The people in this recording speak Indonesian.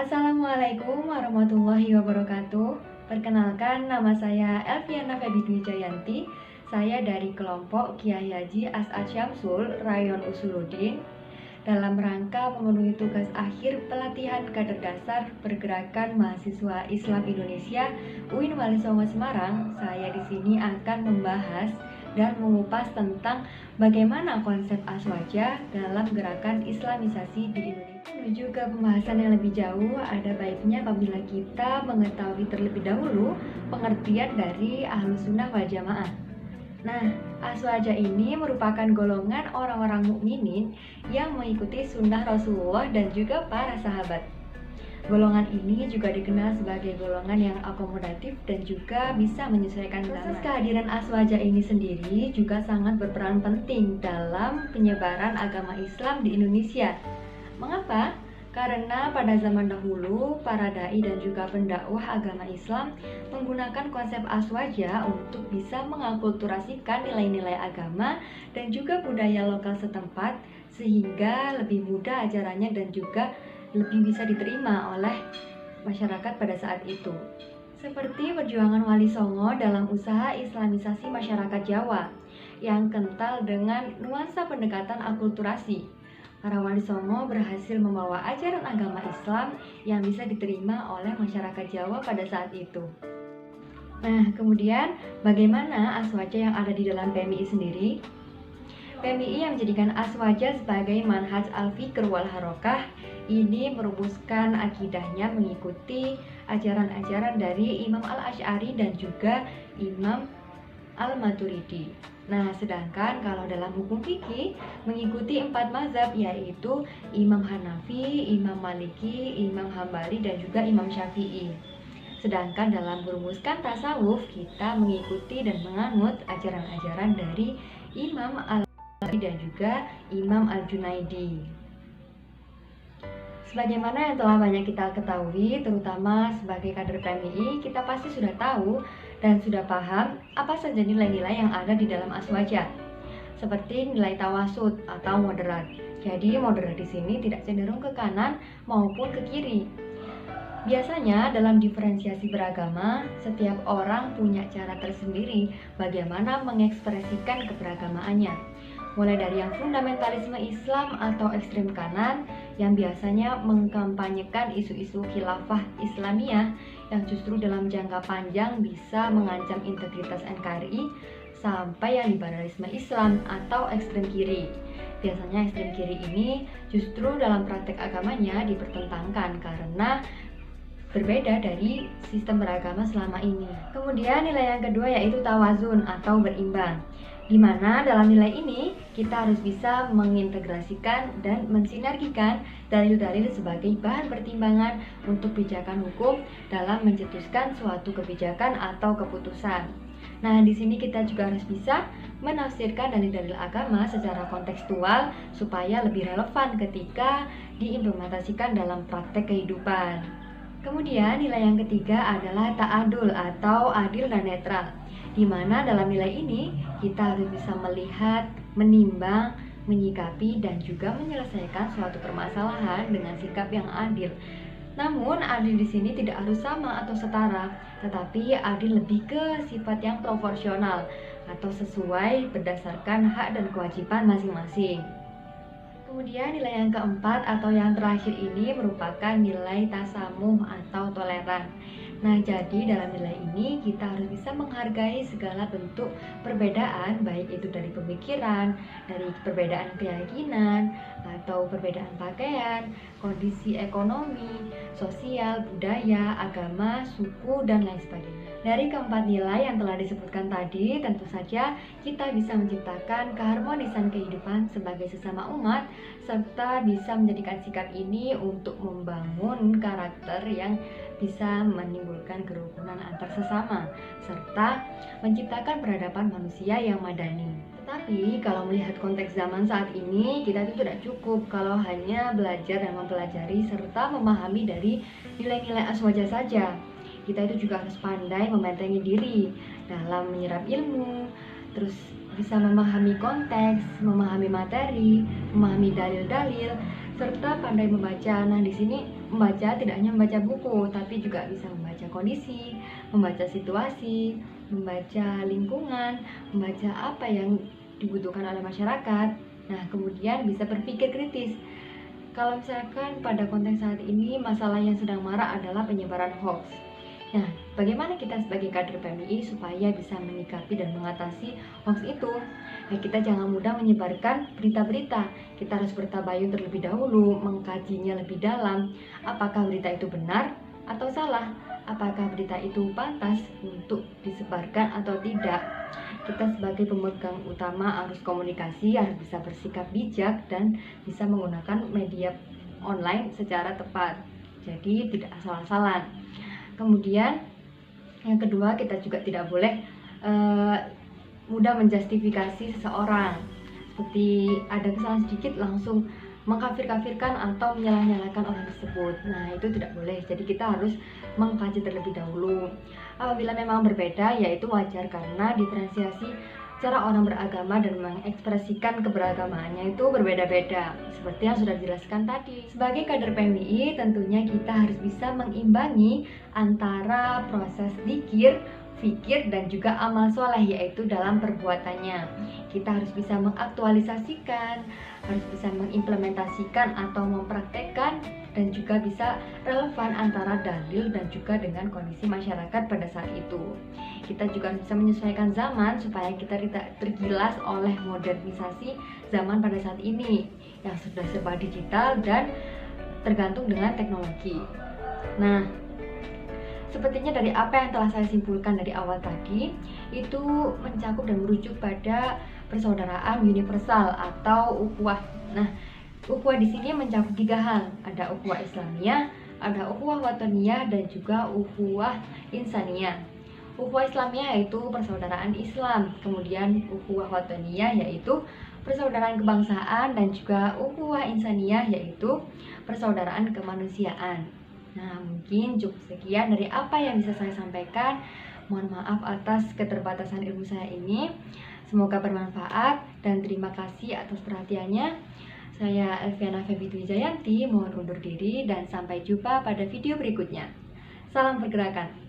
Assalamualaikum warahmatullahi wabarakatuh. Perkenalkan, nama saya Elviana Febi Dwi Jayanti. Saya dari kelompok Kiai Haji As'ad Syamsul, Rayon Usuludin. Dalam rangka memenuhi tugas akhir pelatihan kader dasar Pergerakan Mahasiswa Islam Indonesia UIN Wali Songo Semarang, saya di sini akan membahas dan mengupas tentang bagaimana konsep aswaja dalam gerakan Islamisasi di Indonesia. Menuju ke pembahasan yang lebih jauh, ada baiknya apabila kita mengetahui terlebih dahulu pengertian dari Ahlus Sunnah wal Jamaah. Nah, aswaja ini merupakan golongan orang-orang mukminin yang mengikuti sunnah Rasulullah dan juga para sahabat. Golongan ini juga dikenal sebagai golongan yang akomodatif dan juga bisa menyesuaikan zaman. Proses kehadiran aswaja ini sendiri juga sangat berperan penting dalam penyebaran agama Islam di Indonesia. Mengapa? Karena pada zaman dahulu, para dai dan juga pendakwah agama Islam menggunakan konsep aswaja untuk bisa mengakulturasikan nilai-nilai agama dan juga budaya lokal setempat, sehingga lebih mudah ajarannya dan juga lebih bisa diterima oleh masyarakat pada saat itu. Seperti perjuangan Wali Songo dalam usaha islamisasi masyarakat Jawa yang kental dengan nuansa pendekatan akulturasi. Para Wali Songo berhasil membawa ajaran agama Islam yang bisa diterima oleh masyarakat Jawa pada saat itu. Nah, kemudian bagaimana aswaja yang ada di dalam PMII sendiri? PMII yang menjadikan aswaja sebagai manhaj al-fikr wal harokah ini merumuskan akidahnya mengikuti ajaran-ajaran dari Imam Al-Asy'ari dan juga Imam Al-Maturidi. Nah, sedangkan kalau dalam hukum fikih mengikuti 4 mazhab, yaitu Imam Hanafi, Imam Maliki, Imam Hambali, dan juga Imam Syafi'i. Sedangkan dalam merumuskan tasawuf, kita mengikuti dan menganut ajaran-ajaran dari Imam Al-Ghazali dan juga Imam Al-Junaidi. Sebagaimana yang telah banyak kita ketahui, terutama sebagai kader PMII, kita pasti sudah tahu dan sudah paham apa saja nilai-nilai yang ada di dalam aswaja. Seperti nilai tawasud atau moderat. Jadi moderat di sini tidak cenderung ke kanan maupun ke kiri. Biasanya dalam diferensiasi beragama, setiap orang punya cara tersendiri bagaimana mengekspresikan keberagamaannya. Mulai dari yang fundamentalisme Islam atau ekstrem kanan yang biasanya mengkampanyekan isu-isu khilafah Islamiyah yang justru dalam jangka panjang bisa mengancam integritas NKRI, sampai yang liberalisme Islam atau ekstrem kiri. Biasanya ekstrem kiri ini justru dalam praktek agamanya dipertentangkan karena berbeda dari sistem beragama selama ini. Kemudian nilai yang kedua yaitu tawazun atau berimbang, di mana dalam nilai ini kita harus bisa mengintegrasikan dan mensinergikan dalil-dalil sebagai bahan pertimbangan untuk pijakan hukum dalam mencetuskan suatu kebijakan atau keputusan. Nah, di sini kita juga harus bisa menafsirkan dalil-dalil agama secara kontekstual supaya lebih relevan ketika diimplementasikan dalam praktek kehidupan. Kemudian nilai yang ketiga adalah ta'adul atau adil dan netral, di mana dalam nilai ini kita harus bisa melihat, menimbang, menyikapi, dan juga menyelesaikan suatu permasalahan dengan sikap yang adil. Namun adil di sini tidak harus sama atau setara, tetapi adil lebih ke sifat yang proporsional atau sesuai berdasarkan hak dan kewajiban masing-masing. Kemudian nilai yang keempat atau yang terakhir ini merupakan nilai tasamuh atau toleran. Nah, jadi dalam nilai ini kita harus bisa menghargai segala bentuk perbedaan, baik itu dari pemikiran, dari perbedaan keyakinan, atau perbedaan pakaian, kondisi ekonomi, sosial, budaya, agama, suku, dan lain sebagainya. Dari keempat nilai yang telah disebutkan tadi, tentu saja kita bisa menciptakan keharmonisan kehidupan sebagai sesama umat, serta bisa menjadikan sikap ini untuk membangun karakter yang bisa menimbulkan kerukunan antar sesama, serta menciptakan peradaban manusia yang madani. Tetapi kalau melihat konteks zaman saat ini, kita itu tidak cukup kalau hanya belajar dan mempelajari serta memahami dari nilai-nilai aswaja saja. Kita itu juga harus pandai membentengi diri dalam menyerap ilmu, terus bisa memahami konteks, memahami materi, memahami dalil-dalil, serta pandai membaca. Nah, di sini membaca tidak hanya membaca buku, tapi juga bisa membaca kondisi, membaca situasi, membaca lingkungan, membaca apa yang dibutuhkan oleh masyarakat. Nah, kemudian bisa berpikir kritis. Kalau misalkan pada konteks saat ini masalah yang sedang marak adalah penyebaran hoax. Nah, bagaimana kita sebagai kader PMI supaya bisa menyikapi dan mengatasi hoax itu? Nah, kita jangan mudah menyebarkan berita-berita. Kita harus bertabayun terlebih dahulu, mengkajinya lebih dalam. Apakah berita itu benar atau salah? Apakah berita itu pantas untuk disebarkan atau tidak? Kita sebagai pemegang utama arus komunikasi harus bisa bersikap bijak dan bisa menggunakan media online secara tepat. Jadi tidak asal-asalan. Kemudian yang kedua, kita juga tidak boleh mudah menjustifikasi seseorang. Seperti ada kesalahan sedikit langsung mengkafir-kafirkan atau menyalah-nyalahkan orang tersebut. Nah, itu tidak boleh. Jadi kita harus mengkaji terlebih dahulu. Apabila memang berbeda, yaitu wajar karena diferensiasi cara orang beragama dan mengekspresikan keberagamaannya itu berbeda-beda, seperti yang sudah dijelaskan tadi. Sebagai kader PMI, tentunya kita harus bisa mengimbangi antara proses zikir, fikir, dan juga amal soleh, yaitu dalam perbuatannya. Kita harus bisa mengaktualisasikan, harus bisa mengimplementasikan atau mempraktekkan, dan juga bisa relevan antara dalil dan juga dengan kondisi masyarakat pada saat itu. Kita juga bisa menyesuaikan zaman supaya kita tidak tergilas oleh modernisasi zaman pada saat ini yang sudah serba digital dan tergantung dengan teknologi. Nah, sepertinya dari apa yang telah saya simpulkan dari awal tadi, itu mencakup dan merujuk pada persaudaraan universal atau ukhuwah. Nah, ukhuwah di sini mencakup 3 hal. Ada ukhuwah Islamiyah, ada ukhuwah watoniyah, dan juga ukhuwah insaniyah. Ukhuwah Islamiyah yaitu persaudaraan Islam, kemudian ukhuwah watoniyah yaitu persaudaraan kebangsaan, dan juga ukhuwah insaniyah yaitu persaudaraan kemanusiaan. Nah, mungkin cukup sekian dari apa yang bisa saya sampaikan. Mohon maaf atas keterbatasan ilmu saya ini. Semoga bermanfaat dan terima kasih atas perhatiannya. Saya Elviana Feby Dwi Jayanti, mohon undur diri dan sampai jumpa pada video berikutnya. Salam pergerakan.